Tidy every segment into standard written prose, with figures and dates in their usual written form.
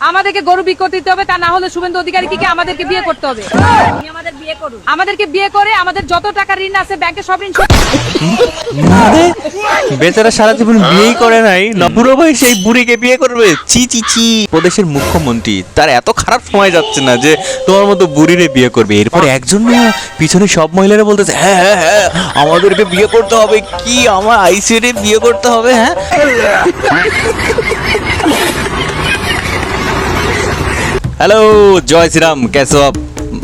আমাদেরকে গরু বিক্রি করতে দিতে হবে, তা না হলে শুভেন্দু অধিকারীকে আমাদেরকে বিয়ে করতে হবে। আমাদেরকে বিয়ে করে আমাদের যত টাকা ঋণ আছে ব্যাংকে সব ঋণ মানে বেচারা সারা জীবন বিয়েই করে নাই, না বুড়ো বয়সে এই বুড়িকে বিয়ে করবে? চি চি চি। প্রদেশের মুখ্যমন্ত্রী তার এত খারাপ সময় যাচ্ছে না যে তোমার মতো বুড়িরে বিয়ে করবে। এরপর একজন না পিছনে সব মহিলারা বলতেছে হ্যাঁ হ্যাঁ হ্যাঁ আমাদেরকে বিয়ে করতে হবে, কি আমার আইসিএরে বিয়ে করতে হবে। হ্যাঁ হ্যালো জয় শ্রীরাম, কেসো আপ?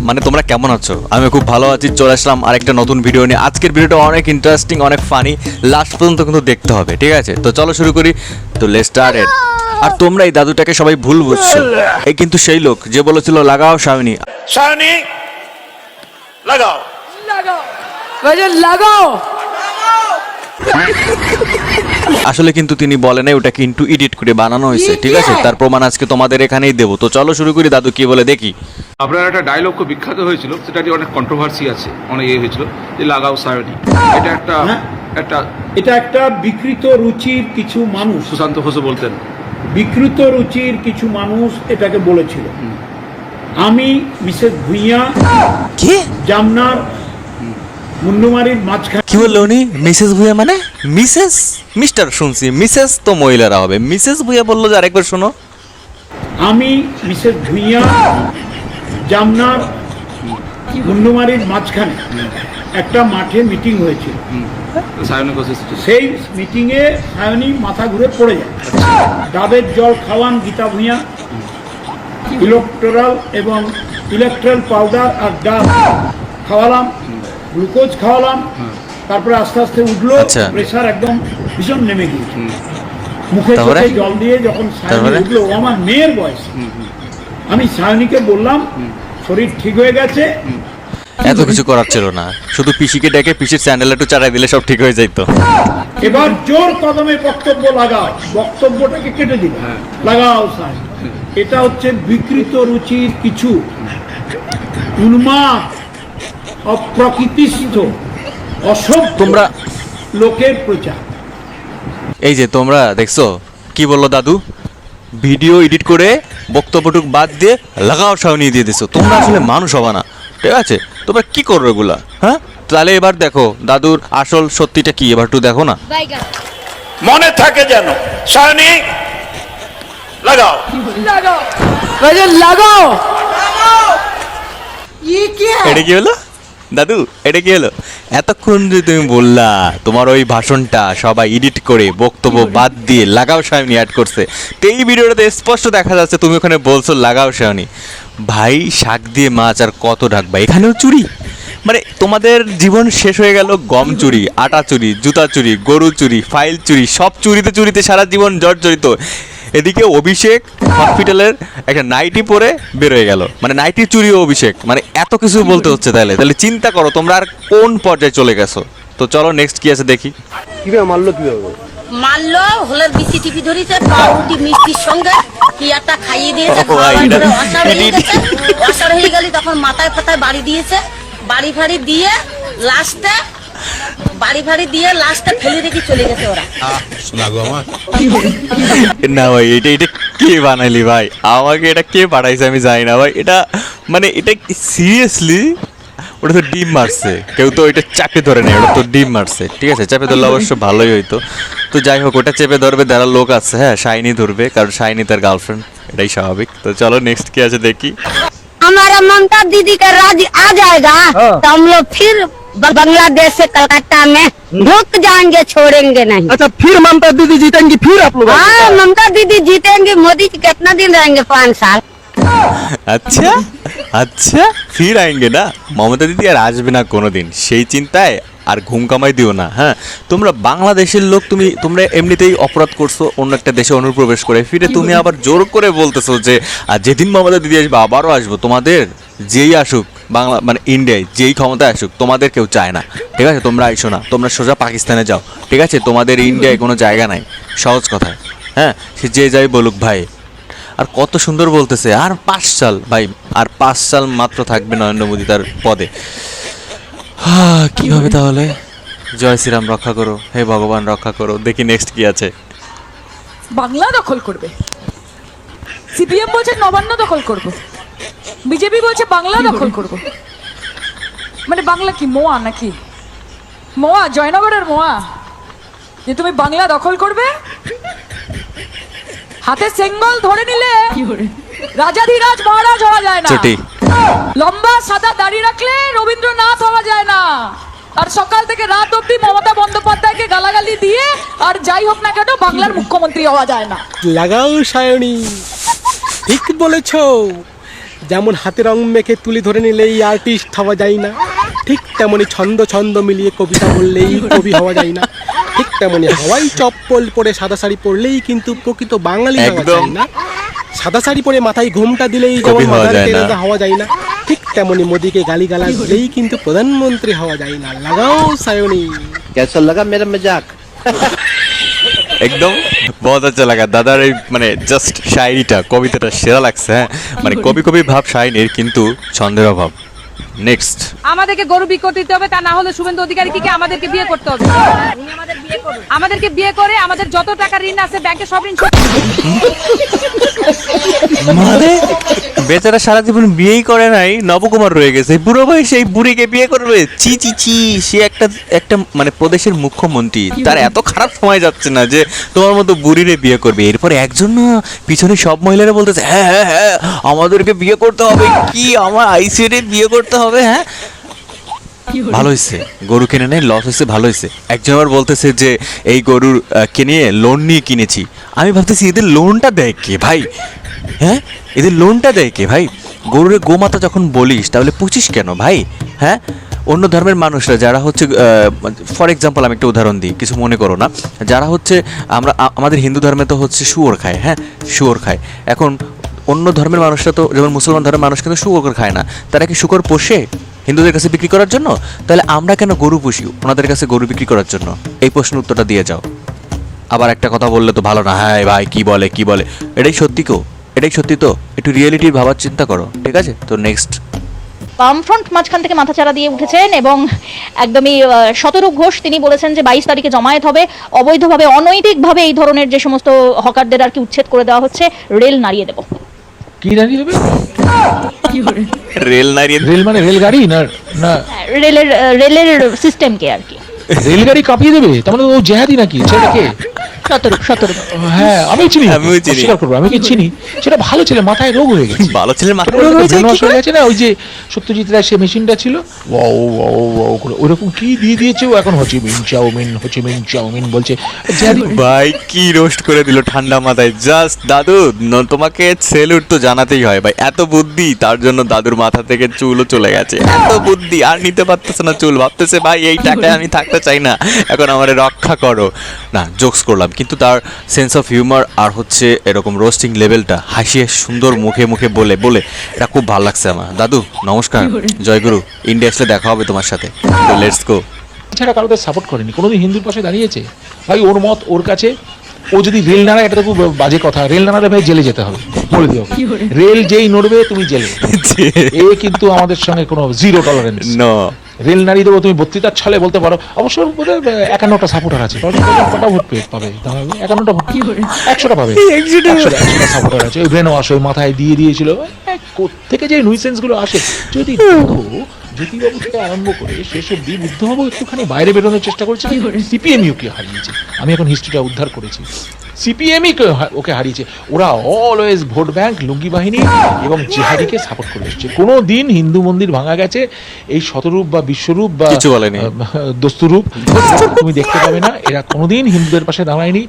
মানে তোমরা কেমন আছো? আমি খুব ভালো আছি। চলে আসলাম আরেকটা নতুন ভিডিও নিয়ে। আজকের ভিডিওটা অনেক ইন্টারেস্টিং, অনেক ফানি, লাস্ট পর্যন্ত কিন্তু দেখতে হবে, ঠিক আছে? তো চলো শুরু করি। তো লেটস স্টার্ট ইট। আর তোমরা এই দাদুটাকে সবাই ভুল বুঝছো, এই কিন্তু সেই লোক যে বলেছিল লাগাও শাওনি। শাওনি লাগাও, লাগাও। আসলে কিন্তু তিনি বলে নাই, ওটা কিন্তু এডিট করে বানানো হয়েছে, ঠিক আছে? তার প্রমাণ আজকে তোমাদের এখানেই দেবো। তো চলো শুরু করি। দাদু কি বলে দেখি। আপনার একটা ডায়লগ খুব বিখ্যাত হয়েছিল, সেটা নিয়ে অনেক কন্ট্রোভার্সি আছে, অনেক হয়েছিল যে লাগাও সায়নি। এটা এটা একটা বিকৃত রুচির কিছু মানুষ, সুশান্ত ঘোষও বলতেন, বিকৃত রুচির কিছু মানুষ এটাকে বলেছিল। আমি মিসেস ভুইয়া কি জামনার মুন্ডুমারির মাঝখানে। কি বললো উনি? মিসেস ভুইয়া মানে মিসেস? মিস্টার শুনছি, মিসেস তো মহিলারা হবে, মিসেস ভুইয়া বললো যে আরেকবার শোনো। আমি মিসেস ভুইয়া জামনার মুন্ডুমারির মাঝখানে একটা মাঠে মিটিং হয়েছিল। সায়নি ঘোষ সেই মিটিংয়ে সায়নী মাথা ঘুরে পড়ে যায়। ডাবের জল খাওয়ান গীতা ভুঁইয়া, ইলেকট্রাল পাউডার আর ডাব খাওয়ালাম, গ্লুকোজ খাওয়ালাম, তারপরে আস্তে আস্তে উঠলো, প্রেশার একদম ভীষণ নেমে গিয়েছে। মুখে চোখে জল দিয়ে যখন সায়নী উঠলো, ও আমার মেয়ের বয়স, আমি সায়নীকে বললাম শরীর ঠিক হয়ে গেছে। এত কিছু করার ছিল না, শুধু পিসিকে ডেকে পিসির স্যান্ডেল একটু চাড়াই দিলে সব ঠিক হয়ে যাইতো। এবার জোর কদমে বক্তব্য লাগাও, বক্তব্যটাকে কেটে দিল, লাগাও সায়নী। এটা হচ্ছে বিকৃত রুচির কিছু উন্মাদ, অপ্রকৃতিস্থ, অসভ্য তোমরা লোকের প্রচার। এই যে তোমরা দেখছো কি বললো দাদু, ভিডিও এডিট করে বক্তব্যটুক বাদ দিয়ে লাগাও শাওনি দিয়ে দিছো। তোমরা আসলে মানুষ হবে না, ঠিক আছে? তোমরা কি করো এগুলা? হ্যাঁ, তাহলে এবার দেখো দাদুর আসল সত্যিটা কি, এবার একটু দেখো না। মনে থাকে যেন। শাওনি লাগাও, লাগাও। এটা কি হলো দাদু? এটা কি হলো? এতক্ষণ যে তুমি বললা তোমার ওই ভাষণটা সবাই এডিট করে বক্তব্য বাদ দিয়ে লাগাও শাওনি অ্যাড করছে, তো এই ভিডিওটাতে স্পষ্ট দেখা যাচ্ছে তুমি ওখানে বলছো লাগাও শাওনি। ভাই শাক দিয়ে মাছ আর কত ঢাকবা, এখানেও চুরি? মানে তোমাদের জীবন শেষ হয়ে গেল গম চুরি, আটা চুরি, জুতা চুরি, গরু চুরি, ফাইল চুরি, সব চুরিতে চুরিতে সারা জীবন জর্জরিত। এদিকে অভিষেক হসপিটালের একটা নাইটি পরে বের হয়ে গেল, মানে নাইটি চুরি অভিষেক, মানে এত কিছু বলতে হচ্ছে। তাহলে চিন্তা করো তোমরা আর কোন পর্যায়ে চলে গেছো। তো চলো নেক্সট কি আছে দেখি। কিভাবে মারলো হলে বিসিটিভি ধরেছে, পাউরুটি মিষ্টির সঙ্গে কি একটা খাইয়ে দিয়েছে, অসার হয়ে গেলি তখন মাথায় ফাতায় বাড়ি দিয়েছে, বাড়ি ফাড়ি দিয়ে লাস্টে ফেলে রেখে চলে গেছে ওরা। না ভাই, এটা কে বানাইলি ভাই? আমাকে এটা কে পাঠাইছে আমি জানি না ভাই। এটা মানে এটা সিরিয়াসলি ওটা তো ডিম মারছে, কেউ তো ওইটা চাপে ধরে নেই, ওটা তো ডিম মারছে, ঠিক আছে? চাপে ধরলে অবশ্য ভালোই হইতো। তো যাই হোক, ওটা চেপে ধরবে যারা লোক আছে, হ্যাঁ শাইনি ধরবে, কারণ শাইনি তার গার্লফ্রেন্ড, এটাই স্বাভাবিক। তো চলো নেক্সট কি আছে দেখি। हमारा ममता दीदी का राज आ जाएगा तो हम लोग फिर बांग्लादेश से कलकत्ता में ढुक जाएंगे, छोड़ेंगे नहीं। अच्छा, फिर ममता दीदी जीतेंगी, फिर आप लोग? हाँ, ममता दीदी जीतेंगे। मोदी जी कितना दिन रहेंगे? 5 साल। আচ্ছা আচ্ছা, ফির আয়েঙ্গে না? মমতা দিদি আর আসবে না কোনোদিন, সেই চিন্তায় আর ঘুম কামাই দিও না। হ্যাঁ, তোমরা বাংলাদেশের লোক, তোমরা এমনিতেই অপরাধ করছো অন্য একটা দেশে অনুপ্রবেশ করে, ফিরে তুমি আবার জোর করে বলতেছো যে আর যেদিন মমতা দিদি আসবে আবারও আসবো। তোমাদের যেই আসুক বাংলা মানে ইন্ডিয়ায় যেই ক্ষমতায় আসুক, তোমাদের কেউ চায় না, ঠিক আছে? তোমরা আইসো না, তোমরা সোজা পাকিস্তানে যাও, ঠিক আছে? তোমাদের ইন্ডিয়ায় কোনো জায়গা নাই, সহজ কথায়। হ্যাঁ, সে যে যাই বলুক ভাই। আর কত সুন্দর বলতেছে, আর 5 সাল ভাই, আর 5 সাল মাত্র থাকবে নরেন্দ্র মোদী তার পদে। কি হবে তাহলে? জয় শ্রীরাম, রক্ষা করো হে ভগবান, রক্ষা করো। দেখি নেক্সট কি আছে। বাংলা দখল করবে, সিপিএম বলছে নবান্ন দখল করব, বিজেপি বলছে বাংলা দখল করব। মানে বাংলা কি মোয়া নাকি? মোয়া, জয়নগরের মোয়া, যে তুমি বাংলা দখল করবে? হাতে সেঙ্গল ধরে নিলে রাজাধিরাজ মহারাজ হওয়া যায় না। চটি। লম্বা সাদা দাড়ি রাখলে রবীন্দ্রনাথ হওয়া যায় না। আর সকাল থেকে রাত অব্দি মমতা বন্দ্যোপাধ্যায়কে গালাগালি দিয়ে আর যাই হোক না কেন বাংলার মুখ্যমন্ত্রী হওয়া যায় না। লাগাও সায়নী, ঠিক বলেছ। যেমন হাতে রং মেখে তুলি ধরে নিলেই আর্টিস্ট হওয়া যায় না, ঠিক তেমনি ছন্দ ছন্দ মিলিয়ে কবিতা বললেই কবি হওয়া যায় না, ঠিক তেমনি হাওয়াই চপ্পল পরে সাদা শাড়ি পরলেই কিন্তু প্রকৃত বাঙালি হওয়া একদম। যায় না, সাদা শাড়ি পরে মাথায় ঘোমটা দিলেই যেমন কবি হওয়া মাদার যায় না। তেরেসা হওয়া যায় না, ঠিক তেমনি মোদিকে গালিগালাজ দিলেই কিন্তু প্রধানমন্ত্রী হওয়া যায় না। লাগাও সায়নী। कैसा लगा मेरा मजाक? একদম বহুত আচ্ছা লাগা দাদার এই মানে জাস্ট শায়রিটা, কবিতাটা সেরা লাগছে। হ্যাঁ মানে কবি কবি ভাব শায়নির, কিন্তু ছন্দের অভাব। নেক্সট, আমাদেরকে গরু বিক্রি দিতে হবে, তা না হলে শুভেন্দু অধিকারী কি আমাদেরকে বিয়ে করতে হবে? উনি আমাদেরকে বিয়ে করে আমাদের যত টাকা ঋণ আছে ব্যাংকে সব ঋণ শোধ মানে বেচারা সারা জীবন বিয়েই করে নাই, নবকুমার রয়ে গেছে, বুড়ো বয়সে এই বুড়িকে বিয়ে করবে? চি চি চি, সে একটা মানে প্রদেশের মুখ্যমন্ত্রী, তার এত খারাপ সময় যাচ্ছে না যে তোমার মতো বুড়িরে বিয়ে করবে। এরপরে একজন না পিছনে সব মহিলারা বলতেছে হ্যাঁ হ্যাঁ হ্যাঁ আমাদেরকে বিয়ে করতে হবে, কি আমার আইসিএর বিয়ে করতে হবে। হ্যাঁ ভালো হয়েছে, গরু কিনে নেয়, লস হয়েছে, ভালো হয়েছে। একজন আবার বলতেছে যে এই গরুর কিনে লোন নিয়ে কিনেছি। আমি ভাবতেছি এদের লোনটা দেয় কে ভাই? হ্যাঁ এদের লোনটা দেয় কে ভাই? গরুর গোমাতা যখন বলিস তাহলে পুছিস কেন ভাই? হ্যাঁ অন্য ধর্মের মানুষরা যারা হচ্ছে, ফর এক্সাম্পল আমি একটা উদাহরণ দিই, কিছু মনে করো না, যারা হচ্ছে আমাদের হিন্দু ধর্মে তো হচ্ছে শুয়োর খায়, হ্যাঁ শুয়োর খায়। এখন অন্য ধর্মের মানুষরা তো, যেমন মুসলমান ধর্মের মানুষ কিন্তু শুয়োর খায় না, তারা কি শুকর পোষে হিন্দুদের কাছে বিক্রি করার জন্য? তাহলে আমরা কেন গরু পুষি ওনাদের কাছে গরু বিক্রি করার জন্য? এই প্রশ্নের উত্তরটা দিয়ে যাও। আবার একটা কথা বললে তো ভালো না, হ্যাঁ ভাই কি বলে কি বলে, এটাই সত্যি কো, এটাই সত্যি তো, একটু রিয়েলিটির ভাবার চিন্তা করো, ঠিক আছে? তো নেক্সট, বামফ্রন্ট মাঝখান থেকে মাথাচাড়া দিয়ে উঠেছেন এবং একদমই শতরূপ ঘোষ তিনি বলেছেন যে 22 তারিখে জমায়েত হবে, অবৈধভাবে অনৈতিকভাবে এই ধরনের যে সমস্ত হকারদের আর কি উচ্ছেদ করে দেওয়া হচ্ছে, রেল নাড়িয়ে দেব। কি দাঁড়িয়ে দেবে? রেল নাড়িয়ে, রেল মানে রেলগাড়ি না? না রেলের সিস্টেমকে আর কি রেলগাড়ি কাঁপিয়ে দেবে, তার মানে ও জেহাদি নাকি? ছেলেকে শতরূপ হ্যাঁ আমি চিনি, আমিও চিনি। অস্বীকার করবো, আমি কি চিনি। সেটা ভালো ছেলে, মাথায় রোগ হয়ে গেছে, ভালো ছেলের মাথা ছোটবেলা রোগ থেকে হয়েছে, brainwash হয়ে গেছে না। ওই যে সত্যজিৎ রায় সে মেশিনটা ছিল, ওয়াও ওয়াও ওয়াও করে ওইরকম কি দিয়ে দিয়েছে, ও এখন হচিমিন চাউমিন বলছে। জেহাদি ভাই কি রোস্ট করে দিল ঠান্ডা মাথায়। জাস্ট দাদু তোমাকে সেলুট তো জানাতেই হয় ভাই, এত বুদ্ধি, তার জন্য দাদুর মাথা থেকে চুলও চলে গেছে। এত বুদ্ধি, আর নিতে পারতেছে না চুল, ভাবতেছে ভাই এই টাকায় আমি থাকতে চাই না, এখন আমারে রক্ষা করো। না জোকস করলাম, কিন্তু তার সেন্স অফ হিউমার আর হচ্ছে এরকম রোস্টিং লেভেলটা, হাসিয়ে সুন্দর মুখে মুখে বলে বলে এটা খুব ভালো লাগছে আমার। দাদু নমস্কার, জয়গুরু, ইন্ডিয়া আসলে দেখা হবে তোমার সাথে, তো লেটস গো। ছাড়া কারোদের সাপোর্ট করেনি, কোনোদিন হিন্দুর পাশে দাঁড়িয়েছে ভাই? ওর মত ওর কাছে, ও যদি রেল নাড়ায় এটা তো খুব বাজে কথা, রেল নাড়ালে ভাই জেলে যেতে হবে, বলে দিও। রেল যেই নড়বে তুমি জেলে। এ কিন্তু আমাদের সঙ্গে কোনো জিরো টলারেন্স। নো, রেল নাড়িয়ে দেবো তুমি বক্তৃতার ছলে বলতে পারো। অবশ্য বোধহয় 51টা সাপোর্টার আছে, কটা ভোট পাবে? 51টা ভোট, 100টা পাবে, 100টা সাপোর্টার আছে। ওই ব্রেন ওয়াশ ওই মাথায় দিয়ে দিয়েছিল, কোত্থেকে যে নুইসেন্স গুলো আসে। যদি জ্যোতিবাবু থেকে আরম্ভ করে শেষ অব্দি বুদ্ধবাবু একটুখানি বাইরে বেরোনোর চেষ্টা করছে, সিপিএমইউকে হারিয়েছে। আমি এখন হিস্ট্রিটা উদ্ধার করেছি, সিপিএমই ওকে হারিয়েছে। ওরা অলওয়েজ ভোট ব্যাংক, লুঙ্গি বাহিনী এবং জেহাদিকে সাপোর্ট করে এসছে। কোনো দিন হিন্দু মন্দির ভাঙা গেছে এই শতরূপ বা বিশ্বরূপ বা কিছু বলেনি, দস্তুরূপ তুমি দেখতে পাবে না। এরা কোনোদিন হিন্দুদের পাশে দাঁড়ায়নি।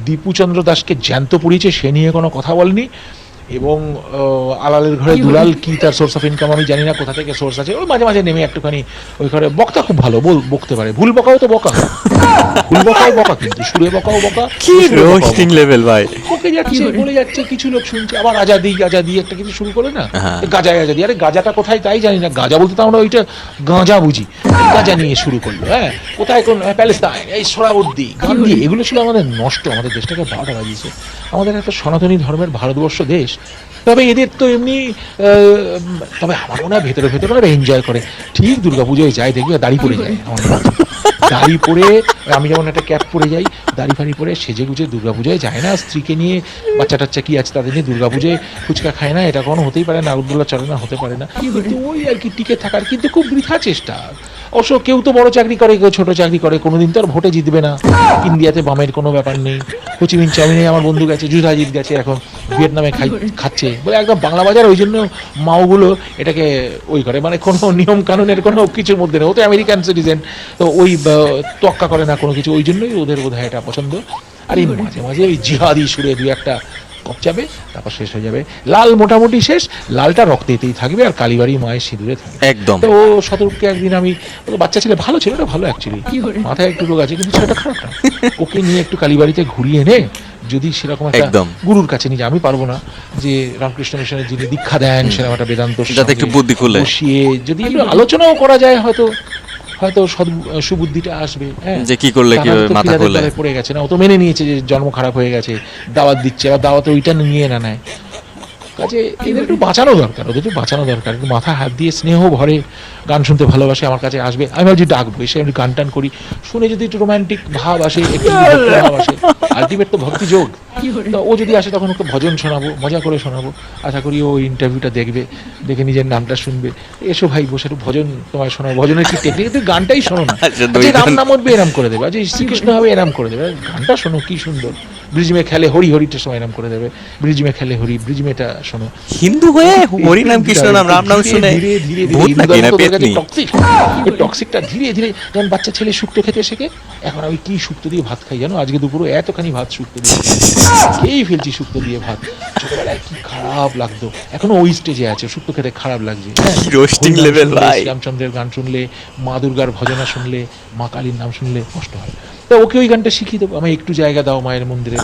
দীপুচন্দ্র দাসকে জ্যান্ত পুড়িয়েছে, সে নিয়ে কোনো কথা বলেনি। এবং আলালের ঘরে দুলাল, কি তার সোর্স অফ ইনকাম আমি জানি না, কোথা থেকে সোর্স আছে। ওই মাঝে মাঝে নেমে একটুখানি ওই ঘরে, বক্তা খুব ভালো, বকতে পারে, ভুল বকাও তো বকা, ভুল বকাও বকা, কিন্তু সুরে বকাও বকা। কি রোস্টিং লেভেল ভাই, বকে যাচ্ছে, বলে যাচ্ছে, কিছু লোক শুনছে। আবার আজাদি একটা কিছু শুরু করে না, গাজা আজাদি। আরে গাজাটা কোথায় তাই জানি না, গাজা বলতে তো আমরা ওইটা গাঁজা বুঝি, গাজা নিয়ে শুরু করলো। হ্যাঁ কোথায় কোন প্যালেস্তাইন, এই সোহরাওয়ার্দী, গান্ধী, এগুলো ছিল আমাদের নষ্ট, আমাদের দেশটাকে বারোটা বাজিয়েছে। আমাদের একটা সনাতনী ধর্মের ভারতবর্ষ দেশ, তবে এদের তো এমনি, তবে আমার মনে হয় ভেতরে ভেতরে ওরা এনজয় করে। ঠিক দুর্গাপুজোয় যায় দেখবে দাড়ি পড়ে যায় আমার। দাড়ি পরে, আমি যেমন একটা ক্যাপ পরে যাই, দাড়ি ফাড়ি পরে সেজে গুজে দুর্গাপূজায় যায় না, স্ত্রীকে নিয়ে বাচ্চা টাচ্চা কি আছে তাদের নিয়ে দুর্গাপূজায় ফুচকা খায় না, এটা কোনো হতেই পারে না, নাগরদোল্লা চলে না, হতে পারে না। কিন্তু ওই আর কি টিকে থাকার কিন্তু খুব বৃথা চেষ্টা। অবশ্য কেউ তো বড় চাকরি করে, কেউ ছোট চাকরি করে, কোনোদিন তো আর ভোটে জিতবে না। ইন্ডিয়াতে বামের কোনো ব্যাপার নেই। হোচিমিন চাউমিনে আমার বন্ধু গেছে, যুধাজিৎ গেছে, এখন ভিয়েতনামে খাচ্ছে বলে একদম বাংলা বাজার। ওই জন্য মাওগুলো এটাকে ওই করে, মানে কোনো নিয়ম কানুনের কোনো কিছুর মধ্যে নেই। ও তো আমেরিকান সিটিজেন, তো ওই তোয়াক্কা করে না কোনো কিছু, ওই জন্যই ওদের বোধহয় এটা পছন্দ। আর এই মাঝে মাঝে ওই জিহাদি সুরে দুই একটা কপচাবে, তারপর শেষ হয়ে যাবে। লাল মোটামুটি শেষ, লালটা রক্তেতেই থাকবে, আর কালীবাড়ি মায়ের সিঁদুরে থাকবে একদম। তো ও শতরূপকে একদিন আমি, ও বাচ্চা ছেলে, ভালো ছেলেটা, ভালো অ্যাকচুয়ালি, মাথায় একটু রোগ আছে কিন্তু ছেলেটা খারাপ না, ওকে নিয়ে একটু কালীবাড়িতে ঘুরিয়ে এনে যদি সেরকম একটা একদম। গুরুর কাছে নিয়ে, আমি পারবো না, যে রামকৃষ্ণ মিশনের যিনি দীক্ষা দেন সেরকম একটা বেদান্ত যাতে একটু বুদ্ধি খুলে বসিয়ে যদি একটু আলোচনাও করা যায়, হয়তো হয়তো সুবুদ্ধিটা আসবে। হ্যাঁ, যে কি করলে তার কিভাবে তো মাথা পিলারের খুলে তলায় পড়ে গেছে না, ও তো মেনে নিয়েছে যে জন্ম খারাপ হয়ে গেছে, দাওয়াত দিচ্ছে, আর দাওয়াতে ওইটা নিয়ে না নেয়। কাজে এদের একটু বাঁচানো দরকার, ওদের একটু বাঁচানো দরকার, একটু মাথা হাত দিয়ে স্নেহ ভরে গান শুনতে ভালোবাসে, আমার কাছে আসবে, আমি ভাবছি ডাকবো, এসে আমি গান টান করি, শুনে যদি একটু রোমান্টিক ভাব আসে, একটু ভক্তি ভাব আসে, আলটিমেট তো ভক্তি যোগ। তো ও যদি আসে তখন ওকে ভজন শোনাবো, মজা করে শোনাবো, আশা করি ও ইন্টারভিউটা দেখবে, দেখে নিজের নামটা শুনবে, এসো ভাই বসে একটু ভজন তোমায় শোনাবো, ভজনের কি টেকনিক, তুই গানটাই শোনো না, রাম নাম উঠবে এরাম করে দেবে, আজ শ্রীকৃষ্ণ হবে এরাম করে দেবে, গানটা শোনো কি সুন্দর, ব্রিজ মে খেলে হরি, হরিটা সময় এরাম করে দেবে, ব্রিজ মে খেলে হরি, ব্রিজ মেটা শোনো। হিন্দু হয়ে হরি নাম কৃষ্ণ নাম রাম নাম শুনে ভূত নাকি না পেতনি? টক্সিকটা ধীরে ধীরে, যেমন বাচ্চা ছেলে শুক্তো খেতে শেখে, এখন আমি কি শুক্তো দিয়ে ভাত খাই জানো, আজকে দুপুরে এতখানি ভাত শুক্তো দিয়ে খেয়েই ফেলছি, শুক্তো দিয়ে ভাত। ছোটবেলায় কি খারাপ লাগতো, এখনো ওই স্টেজে আছে, শুক্তো খেতে খারাপ লাগছে। রোস্টিং লেভেল ভাই। রামচন্দ্রের গান শুনলে, মা দুর্গার ভজনা শুনলে, মা কালীর নাম শুনলে কষ্ট হয়। তো ওকে ওই গানটা শিখিয়ে দেবো, আমায় একটু জায়গা দাও মায়ের মন্দিরে,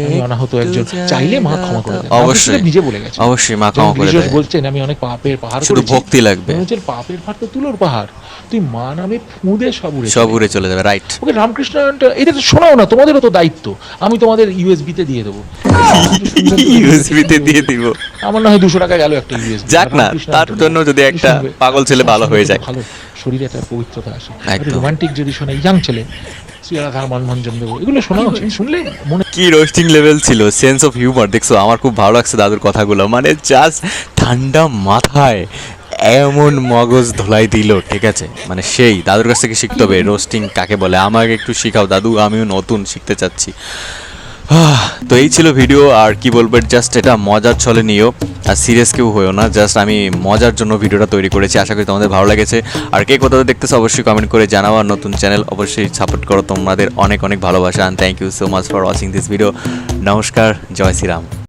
আমি অনাহত একজন, চাইলে মা ক্ষমা করে দেয়, অবশ্যই নিজে বলে গেছে, অবশ্যই মা ক্ষমা করে দেয়, বলছেন আমি অনেক পাপের পাহাড় শুধু করেছি, ভক্তি লাগবে, পাপের পাহাড় তো তুলোর পাহাড়, তুই মা নামে ফুঁদে সব উড়ে চলে যাবে। রাইট, ওকে রামকৃষ্ণ এটা তো শোনাও না, তোমাদেরও তো দায়িত্ব, আমি তোমাদের ইউএসবি তে দিয়ে দেবো, ইউএসবি তে দিয়ে দিব, আমার না হয় 200 টাকা গেল একটা ইউএসবি, যাক না, তার জন্য যদি একটা পাগল ছেলে ভালো হয়ে যায়, ভালো শরীরে একটা পবিত্রতা আসে, একদম। রোমান্টিক যদি শোনে, ইয়াং ছেলে শ্রীরাধার মনভঞ্জন দেবো, এগুলো শোনা উচিত, শুনলে মনে কি রোস্টিং লেভেল ছিল, সেন্স অফ হিউমার দেখছো, আমার খুব ভালো লাগছে দাদুর কথাগুলো, মানে জাস্ট ঠান্ডা মাথায় এমন মগজ ধোলাই দিল, ঠিক আছে, মানে সেই দাদুর কাছ থেকে শিখতে হবে রোস্টিং কাকে বলে, আমাকে একটু শিখাও দাদু, আমিও নতুন শিখতে চাচ্ছি। তো এই ছিল ভিডিও, আর কি বলবো, জাস্ট এটা মজার ছলে নিও, আর সিরিয়াস কেউ হয়েও না, জাস্ট আমি মজার জন্য ভিডিওটা তৈরি করেছি, আশা করি তোমাদের ভালো লেগেছে। আর কে কোথাও দেখতেছো অবশ্যই কমেন্ট করে জানাও, আর নতুন চ্যানেল অবশ্যই সাপোর্ট করো, তোমাদের অনেক অনেক ভালোবাসা, and thank you so much for watching this video. নমস্কার, জয় শ্রীরাম।